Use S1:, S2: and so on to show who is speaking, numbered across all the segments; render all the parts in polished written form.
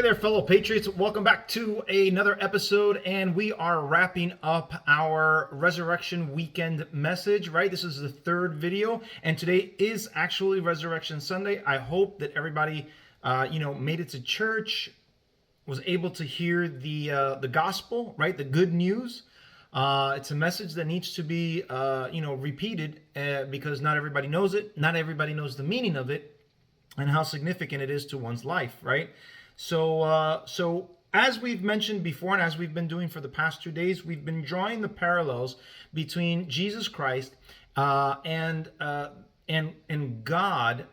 S1: there, fellow patriots. Welcome back to another episode, and we are wrapping up our Resurrection Weekend message, right? This is the third video, and today is actually Resurrection Sunday. I hope that everybody, made it to church, was able to hear the gospel, right? The good news. It's a message that needs to be, repeated because not everybody knows it. Not everybody knows the meaning of it and how significant it is to one's life, right? So as we've mentioned before, and as we've been doing for the past 2 days, we've been drawing the parallels between Jesus Christ and God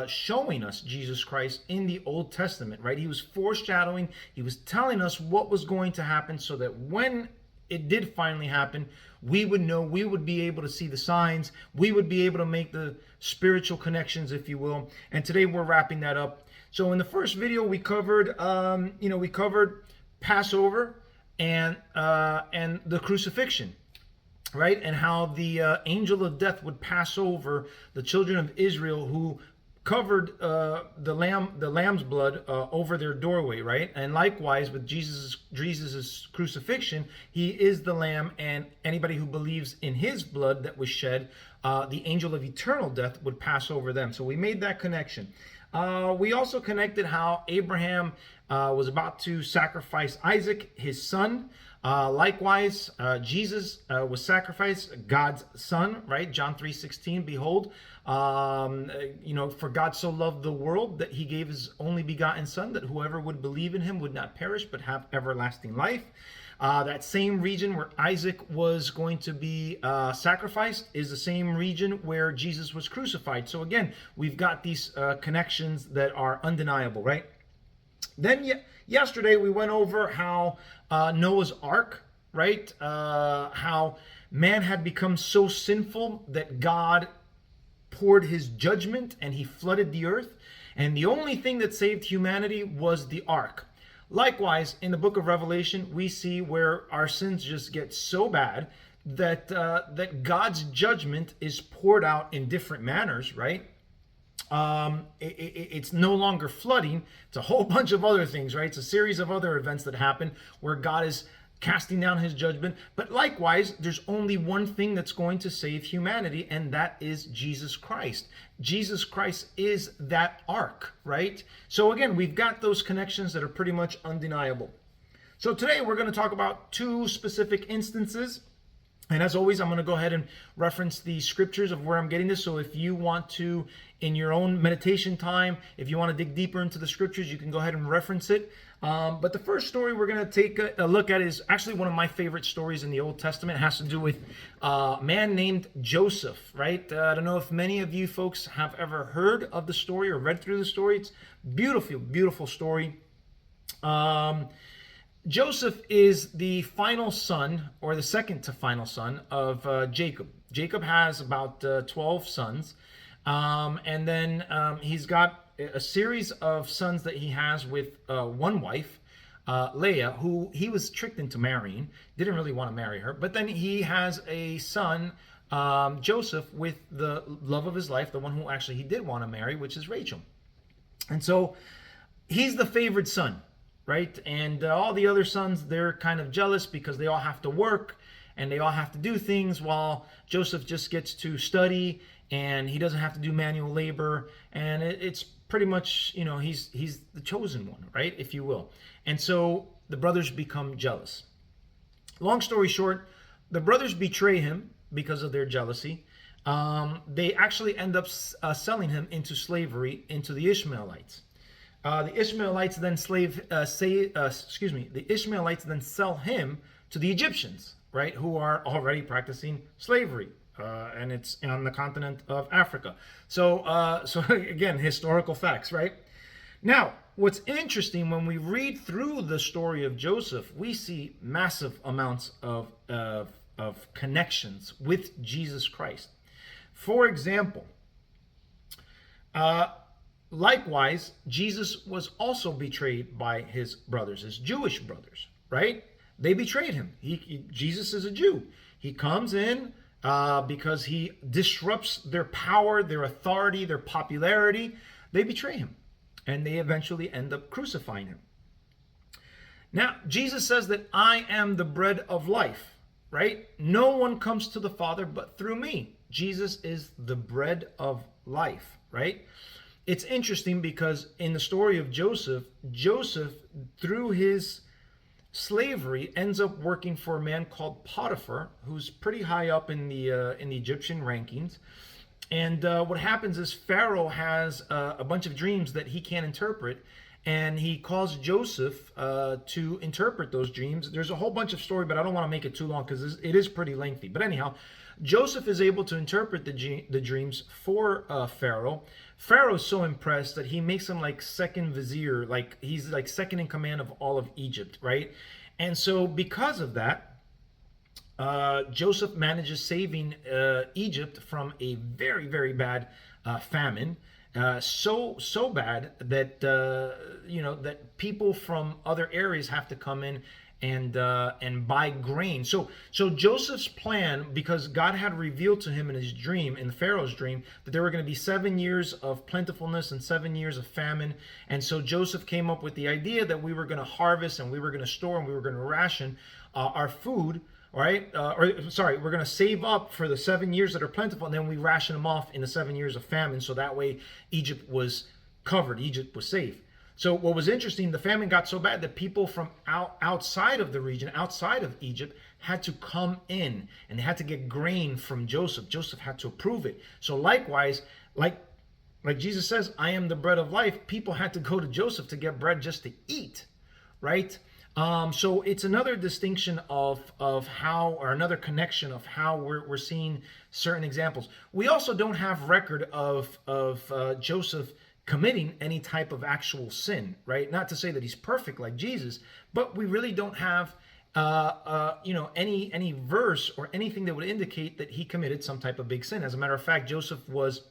S1: showing us Jesus Christ in the Old Testament, right? He was foreshadowing, he was telling us what was going to happen so that when it did finally happen, we would know, we would be able to see the signs, we would be able to make the spiritual connections, if you will. And today we're wrapping that up. So in the first video, we covered, Passover and the crucifixion, right? And how the angel of death would pass over the children of Israel who covered the lamb's blood over their doorway, right? And likewise with Jesus's crucifixion, he is the lamb, and anybody who believes in his blood that was shed, the angel of eternal death would pass over them. So we made that connection. We also connected how Abraham was about to sacrifice Isaac, his son. Likewise, Jesus was sacrificed, God's son, right? John 3:16, behold, for God so loved the world that he gave his only begotten son, that whoever would believe in him would not perish, but have everlasting life. That same region where Isaac was going to be sacrificed is the same region where Jesus was crucified. So again, we've got these connections that are undeniable, right? Then yesterday we went over how Noah's Ark, right? How man had become so sinful that God poured his judgment and he flooded the earth. And the only thing that saved humanity was the ark. Likewise, in the book of Revelation, we see where our sins just get so bad that that God's judgment is poured out in different manners, right? It's no longer flooding. It's a whole bunch of other things, right? It's a series of other events that happen where God is casting down his judgment. But likewise, there's only one thing that's going to save humanity, and that is Jesus Christ. Jesus Christ is that ark, right? So again, we've got those connections that are pretty much undeniable. So today we're going to talk about two specific instances. And as always, I'm going to go ahead and reference the scriptures of where I'm getting this. So if you want to, in your own meditation time, if you want to dig deeper into the scriptures, you can go ahead and reference it. But the first story we're going to take a look at is actually one of my favorite stories in the Old Testament. It has to do with a man named Joseph, right? I don't know if many of you folks have ever heard of the story or read through the story. It's beautiful, beautiful story. Joseph is the final son, or the second to final son, of Jacob. Jacob has about 12 sons. And then he's got a series of sons that he has with one wife, Leah, who he was tricked into marrying. Didn't really want to marry her. But then he has a son, Joseph, with the love of his life, the one who actually he did want to marry, which is Rachel. And so he's the favored son, right? And all the other sons, they're kind of jealous because they all have to work and they all have to do things while Joseph just gets to study and he doesn't have to do manual labor. And it's pretty much, he's the chosen one, right? If you will. And so the brothers become jealous. Long story short, the brothers betray him because of their jealousy. They actually end up selling him into slavery into the Ishmaelites. The Ishmaelites then the Ishmaelites then sell him to the Egyptians, right, who are already practicing slavery, and it's on the continent of Africa. So again, historical facts, right? Now, what's interesting when we read through the story of Joseph, we see massive amounts of connections with Jesus Christ. For example, likewise, Jesus was also betrayed by his brothers, his Jewish brothers, right? They betrayed him. Jesus is a Jew. He comes in because he disrupts their power, their authority, their popularity. They betray him, and they eventually end up crucifying him. Now, Jesus says that I am the bread of life, right? No one comes to the Father but through me. Jesus is the bread of life, right? It's interesting because in the story of Joseph, Joseph, through his slavery, ends up working for a man called Potiphar, who's pretty high up in the Egyptian rankings. And what happens is Pharaoh has a bunch of dreams that he can't interpret, and he calls Joseph to interpret those dreams. There's a whole bunch of story, but I don't want to make it too long because it is pretty lengthy. But anyhow, Joseph is able to interpret the dreams for Pharaoh. Pharaoh's so impressed that he makes him like second vizier, like he's like second in command of all of Egypt, right? And so because of that, Joseph manages saving Egypt from a very, very bad famine. So bad that that people from other areas have to come in and buy grain. So Joseph's plan, because God had revealed to him in his dream, in Pharaoh's dream, that there were going to be 7 years of plentifulness and 7 years of famine. And so Joseph came up with the idea that we were going to harvest and we were going to store and we were going to ration our food. Right? We're going to save up for the 7 years that are plentiful, and then we ration them off in the 7 years of famine, so that way Egypt was covered, Egypt was safe. So what was interesting, the famine got so bad that people from outside of the region, outside of Egypt, had to come in, and they had to get grain from Joseph. Joseph had to approve it. So likewise, like Jesus says, I am the bread of life, people had to go to Joseph to get bread just to eat, right? So it's another distinction of how, or another connection of how we're seeing certain examples. We also don't have record of Joseph committing any type of actual sin, right? Not to say that he's perfect like Jesus, but we really don't have any verse or anything that would indicate that he committed some type of big sin. As a matter of fact, Joseph was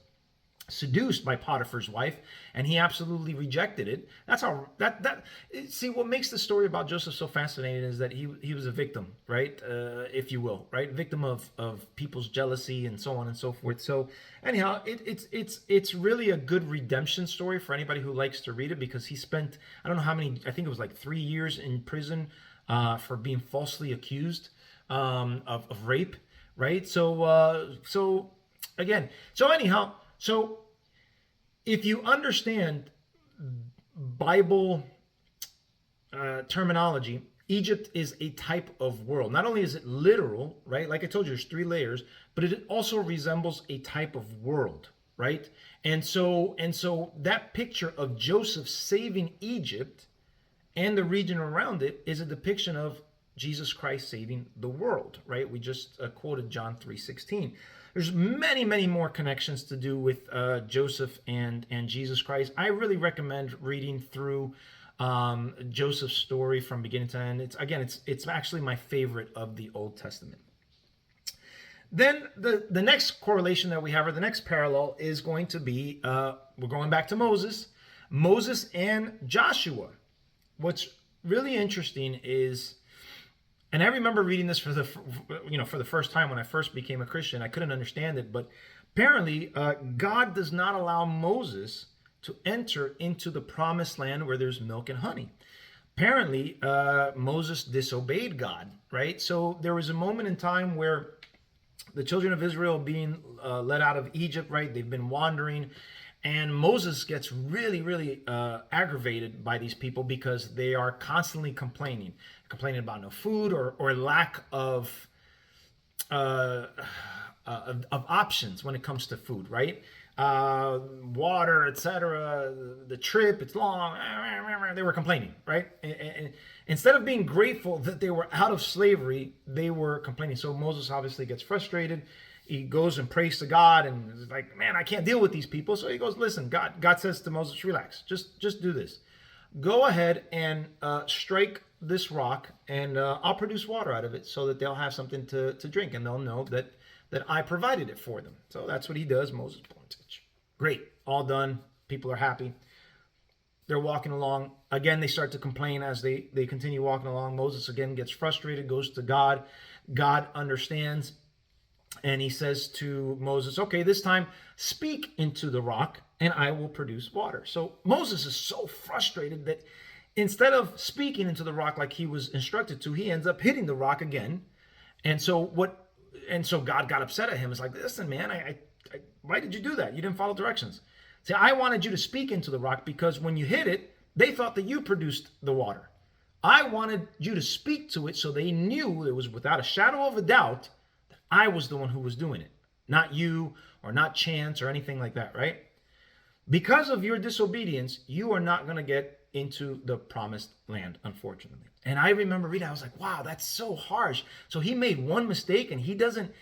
S1: seduced by Potiphar's wife, and he absolutely rejected it. That's how see, what makes the story about Joseph so fascinating is that he was a victim, right? If you will, right? Victim of people's jealousy and so on and so forth. So anyhow, it's really a good redemption story for anybody who likes to read it, because he spent, I don't know how many, I think it was like 3 years in prison for being falsely accused of rape, right? So anyhow, so if you understand Bible terminology, Egypt is a type of world. Not only is it literal, right? Like I told you, there's 3 layers, but it also resembles a type of world, right? And so that picture of Joseph saving Egypt and the region around it is a depiction of Jesus Christ saving the world, right? We just quoted John 3:16. There's many, many more connections to do with Joseph and Jesus Christ. I really recommend reading through Joseph's story from beginning to end. It's actually my favorite of the Old Testament. Then the next correlation that we have, or the next parallel, is going to be, we're going back to Moses and Joshua. What's really interesting is, and I remember reading this for the first time when I first became a Christian. I couldn't understand it, but apparently God does not allow Moses to enter into the promised land where there's milk and honey. Apparently, Moses disobeyed God, right? So there was a moment in time where the children of Israel being led out of Egypt, right? They've been wandering. And Moses gets really, really aggravated by these people because they are constantly complaining about no food or lack of options when it comes to food, right? Water, etc. The trip, it's long. They were complaining, right? And instead of being grateful that they were out of slavery, they were complaining. So Moses obviously gets frustrated. He goes and prays to God and is like, man, I can't deal with these people. So he goes, listen, God says to Moses, relax, just do this. Go ahead and strike this rock, and I'll produce water out of it so that they'll have something to drink, and they'll know that I provided it for them. So that's what he does. Moses points it. Great, all done. People are happy. They're walking along. Again, they start to complain as they continue walking along. Moses again gets frustrated, goes to God. God understands. And he says to Moses, okay, this time speak into the rock and I will produce water. So Moses is so frustrated that Instead of speaking into the rock like he was instructed to, he ends up hitting the rock again. And so God got upset at him. It's like, listen, man, why did you do that? You didn't follow directions. See, I wanted you to speak into the rock because when you hit it, they thought that you produced the water. I wanted you to speak to it so they knew it was without a shadow of a doubt that I was the one who was doing it, not you or not chance or anything like that, right? Because of your disobedience, you are not going to get into the promised land, unfortunately. And I remember reading, I was like, wow, that's so harsh. So he made one mistake and he doesn't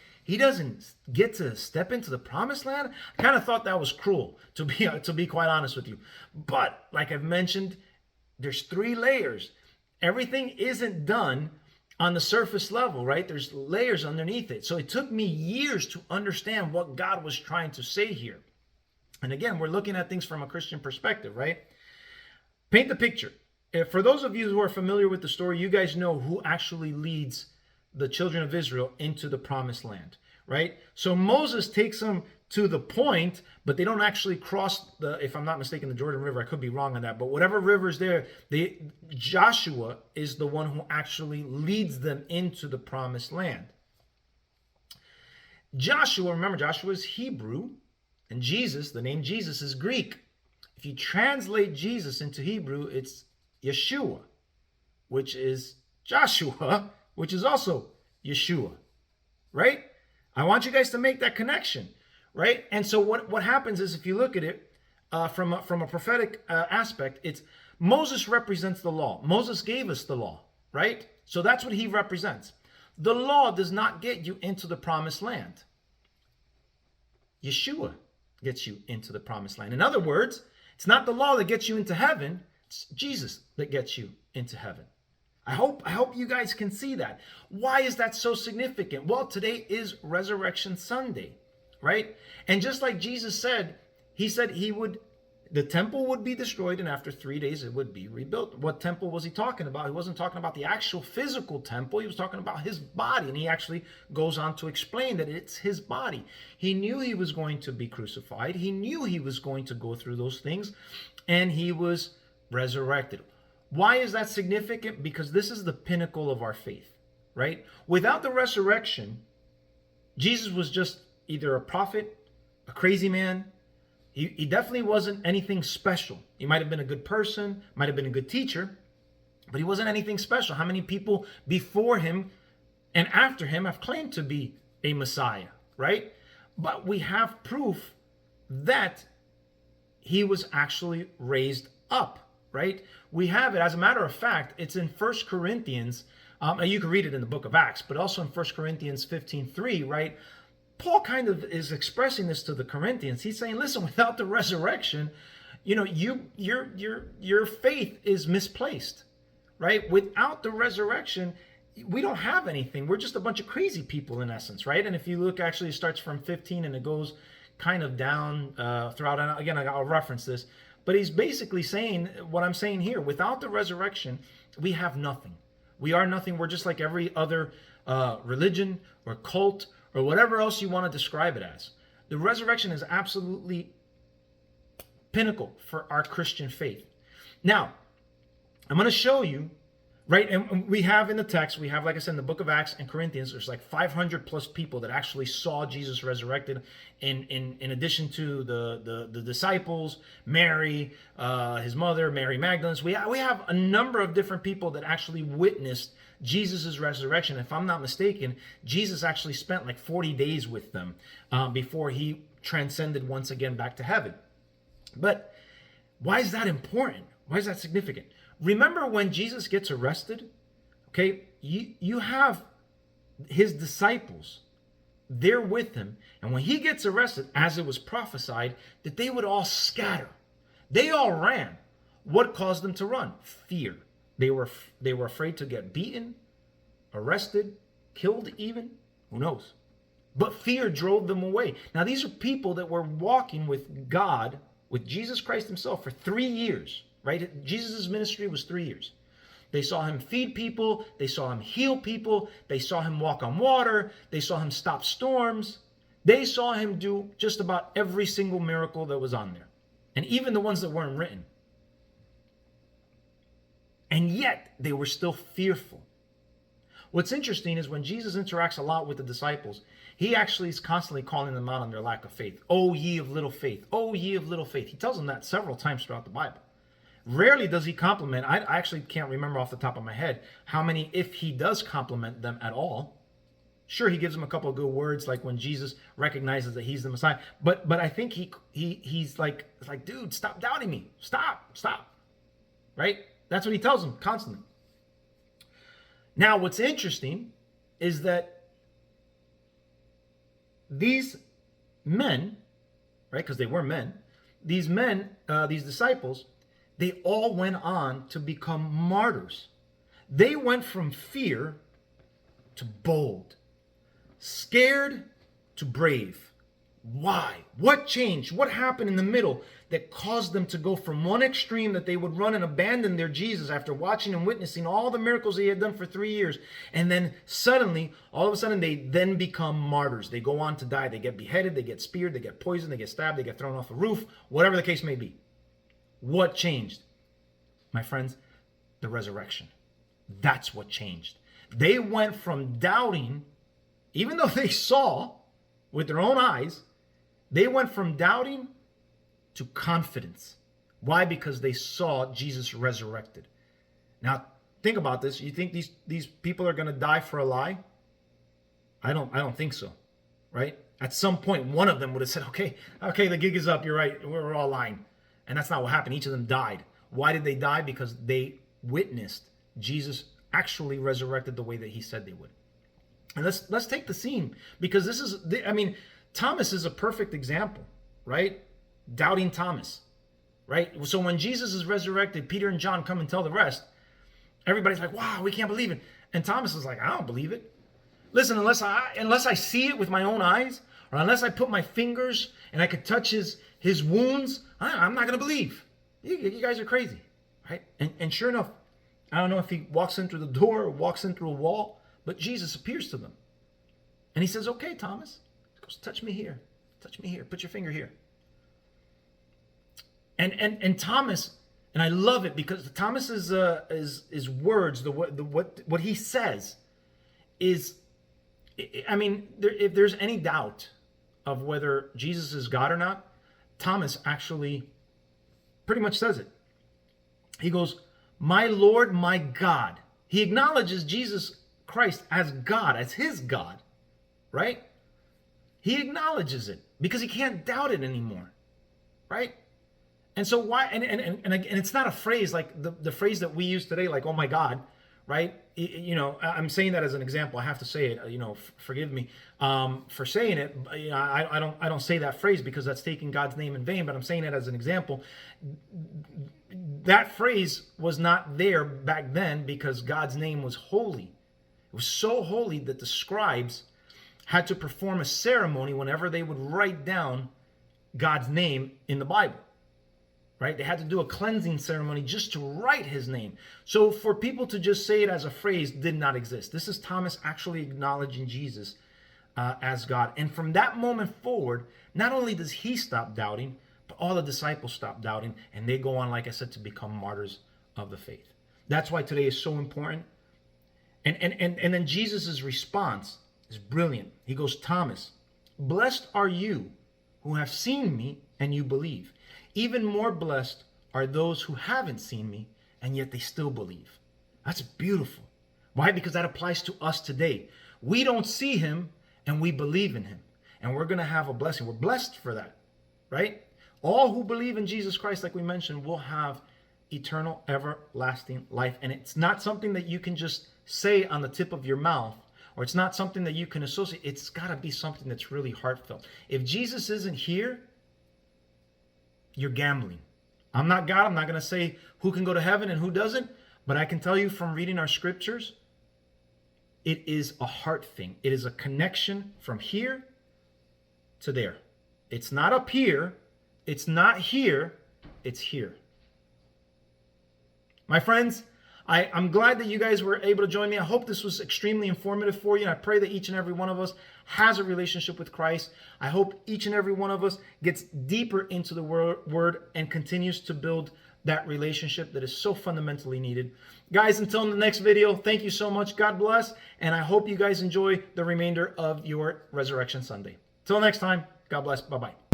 S1: get to step into the promised land. I kind of thought that was cruel, to be quite honest with you. But like I've mentioned, there's 3 layers. Everything isn't done on the surface level, right? There's layers underneath it. So it took me years to understand what God was trying to say here. And again, we're looking at things from a Christian perspective, right? Paint the picture. For those of you who are familiar with the story, you guys know who actually leads the children of Israel into the promised land, right? So Moses takes them to the point, but they don't actually cross if I'm not mistaken, the Jordan River. I could be wrong on that, but whatever river's there, Joshua is the one who actually leads them into the promised land. Joshua, remember, Joshua is Hebrew, and Jesus, the name Jesus, is Greek. If you translate Jesus into Hebrew, it's Yeshua, which is Joshua, which is also Yeshua, right? I want you guys to make that connection, right? And so what happens is, if you look at it from a prophetic aspect, it's Moses represents the law. Moses gave us the law, right? So that's what he represents. The law does not get you into the promised land. Yeshua gets you into the promised land. In other words, it's not the law that gets you into heaven. It's Jesus that gets you into heaven. I hope you guys can see that. Why is that so significant? Well, today is Resurrection Sunday, right? And just like Jesus said, he said the temple would be destroyed, and after 3 days it would be rebuilt. What temple was he talking about? He wasn't talking about the actual physical temple. He was talking about his body, and he actually goes on to explain that it's his body. He knew he was going to be crucified. He knew he was going to go through those things, and he was resurrected. Why is that significant? Because this is the pinnacle of our faith, right? Without the resurrection, Jesus was just either a prophet, a crazy man. He definitely wasn't anything special. He might have been a good person, might have been a good teacher, but he wasn't anything special. How many people before him and after him have claimed to be a Messiah, right? But we have proof that he was actually raised up, right? We have it. As a matter of fact, it's in 1 Corinthians. You can read it in the book of Acts, but also in 1 Corinthians 15:3, right? Paul kind of is expressing this to the Corinthians. He's saying, listen, without the resurrection, your faith is misplaced, right? Without the resurrection, we don't have anything. We're just a bunch of crazy people in essence, right? And if you look, actually, it starts from 15 and it goes kind of down throughout. And again, I'll reference this, but he's basically saying what I'm saying here. Without the resurrection, we have nothing. We are nothing. We're just like every other religion or cult or whatever else you want to describe it as. The resurrection is absolutely pinnacle for our Christian faith. Now, I'm going to show you, right? And we have in the text, we have, like I said, in the book of Acts and Corinthians, there's like 500 plus people that actually saw Jesus resurrected. In addition to the disciples, Mary, his mother, Mary Magdalene. We have a number of different people that actually witnessed Jesus' resurrection. If I'm not mistaken, Jesus actually spent like 40 days with them before he transcended once again back to heaven. But why is that important? Why is that significant? Remember when Jesus gets arrested, okay, you have his disciples there with him. And when he gets arrested, as it was prophesied, that they would all scatter. They all ran. What caused them to run? Fear. They were afraid to get beaten, arrested, killed even. Who knows? But fear drove them away. Now, these are people that were walking with God, with Jesus Christ himself for 3 years, right? Jesus' ministry was 3 years. They saw him feed people. They saw him heal people. They saw him walk on water. They saw him stop storms. They saw him do just about every single miracle that was on there. And even the ones that weren't written. And yet they were still fearful. What's interesting is when Jesus interacts a lot with the disciples, he actually is constantly calling them out on their lack of faith. Oh, ye of little faith. Oh, ye of little faith. He tells them that several times throughout the Bible. Rarely does he compliment. I actually can't remember off the top of my head how many, if he does compliment them at all. Sure, he gives them a couple of good words, like when Jesus recognizes that he's the Messiah. But I think he's like, dude, stop doubting me. Stop. Right? That's what he tells them constantly. Now, what's interesting is that these men, right, because they were men, these disciples, they all went on to become martyrs. They went from fear to bold, scared to brave. Why? What changed? What happened in the middle that caused them to go from one extreme, that they would run and abandon their Jesus after watching and witnessing all the miracles he had done for 3 years, and then suddenly, all of a sudden, they then become martyrs. They go on to die. They get beheaded, they get speared, they get poisoned, they get stabbed, they get thrown off a roof, whatever the case may be. What changed? My friends, the resurrection. That's what changed. They went from doubting, even though they saw with their own eyes, they went from doubting to confidence. Why? Because they saw Jesus resurrected. Now, think about this. You think these people are going to die for a lie? I don't think so, right? At some point, one of them would have said, okay, the gig is up. You're right. We're all lying. And that's not what happened. Each of them died. Why did they die? Because they witnessed Jesus actually resurrected the way that he said they would. And let's take the scene, because this is, Thomas is a perfect example, right? Doubting Thomas, right? So when Jesus is resurrected, Peter and John come and tell the rest. Everybody's like, wow, we can't believe it. And Thomas is like, I don't believe it. Listen, unless I see it with my own eyes, or unless I put my fingers and I could touch his wounds, I'm not going to believe. You guys are crazy, right? And sure enough, I don't know if he walks in through the door or walks in through a wall, but Jesus appears to them. And he says, okay, Thomas, he goes, touch me here, put your finger here. And Thomas, and I love it because Thomas's words, what he says is, if there's any doubt of whether Jesus is God or not, Thomas actually pretty much says it. He goes, my Lord, my God. He acknowledges Jesus Christ as God, as his God, right? He acknowledges it because he can't doubt it anymore, right? And so why? And it's not a phrase like the phrase that we use today, like "oh my God," right? I'm saying that as an example. I have to say it. Forgive me for saying it. I don't say that phrase because that's taking God's name in vain. But I'm saying it as an example. That phrase was not there back then because God's name was holy. It was so holy that the scribes had to perform a ceremony whenever they would write down God's name in the Bible. Right? They had to do a cleansing ceremony just to write his name. So for people to just say it as a phrase did not exist. This is Thomas actually acknowledging Jesus as God. And from that moment forward, not only does he stop doubting, but all the disciples stop doubting. And they go on, like I said, to become martyrs of the faith. That's why today is so important. And then Jesus' response is brilliant. He goes, Thomas, blessed are you who have seen me and you believe. Even more blessed are those who haven't seen me, and yet they still believe. That's beautiful. Why? Because that applies to us today. We don't see him, and we believe in him. And we're going to have a blessing. We're blessed for that, right? All who believe in Jesus Christ, like we mentioned, will have eternal, everlasting life. And it's not something that you can just say on the tip of your mouth, or it's not something that you can associate. It's got to be something that's really heartfelt. If Jesus isn't here, you're gambling. I'm not God. I'm not going to say who can go to heaven and who doesn't. But I can tell you from reading our scriptures, it is a heart thing. It is a connection from here to there. It's not up here. It's not here. It's here. My friends, I'm glad that you guys were able to join me. I hope this was extremely informative for you. And I pray that each and every one of us has a relationship with Christ. I hope each and every one of us gets deeper into the word and continues to build that relationship that is so fundamentally needed. Guys, until the next video, thank you so much. God bless. And I hope you guys enjoy the remainder of your Resurrection Sunday. Till next time, God bless. Bye-bye.